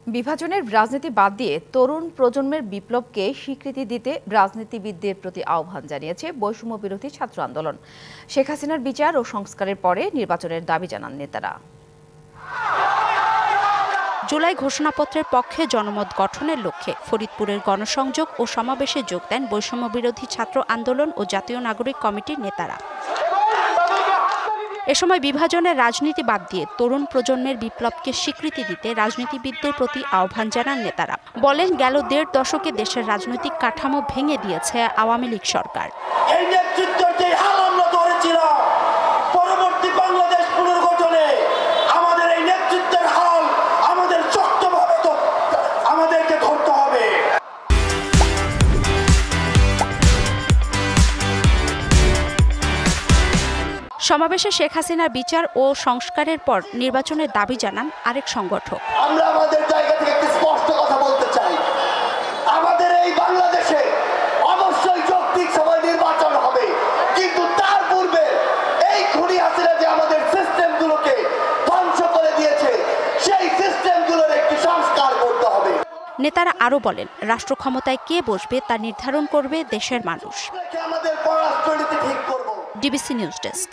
বিভাজনের রাজনীতি বাদ দিয়ে তরুণ প্রজন্মের বিপ্লবকে স্বীকৃতি দিতে রাজনীতিবিদদের প্রতি আহ্বান জানিয়েছে বৈষম্য বিরোধী ছাত্র আন্দোলন। শেখ হাসিনার বিচার ও সংস্কারের পরে নির্বাচনের দাবি জানান নেতারা। জুলাই ঘোষণাপত্রের পক্ষে জনমত গঠনের লক্ষ্যে ফরিদপুরের গণসংযোগ ও সমাবেশে যোগ দেন বৈষম্য বিরোধী ছাত্র আন্দোলন ও জাতীয় নাগরিক কমিটির নেতারা। এ সময় বিভাজনের রাজনীতি বাদ দিয়ে তরুণ প্রজন্মের বিপ্লবকে স্বীকৃতি দিতে রাজনীতিবিদদের প্রতি আহ্বান জানান নেতারা। বলেন, গেল ১.৫ দশকে দেশের রাজনৈতিক কাঠামো ভেঙে দিয়েছে আওয়ামী লীগ সরকার। এই নেতৃত্বের যে হাল আমরা ধরেছিলাম পরবর্তী বাংলাদেশ পুনর্গঠনে, আমাদের এই নেতৃত্বের হাল আমাদের শক্তভাবে আমাদেরকে ধরতে হবে। সমাবেশে শেখ হাসিনার বিচার ও সংস্কারের পর নির্বাচনের দাবি জানান আরেক সংগঠক। আমরা আমাদের জায়গা থেকে একটি স্পষ্ট কথা বলতে চাই, আমাদের এই বাংলাদেশে অবশ্যই যৌক্তিক সময় নির্বাচন হবে, কিন্তু তার পূর্বে এই খুনি হাসিনা যে আমাদের সিস্টেমগুলোকে ধ্বংস করে দিয়েছে, সেই সিস্টেমগুলোর একটি সংস্কার করতে হবে। নেতারা আরও বলেন, রাষ্ট্র ক্ষমতায় কে বসবে তা নির্ধারণ করবে দেশের মানুষ। আমাদের পররাষ্ট্রনীতি ঠিক করব। DBC news desk.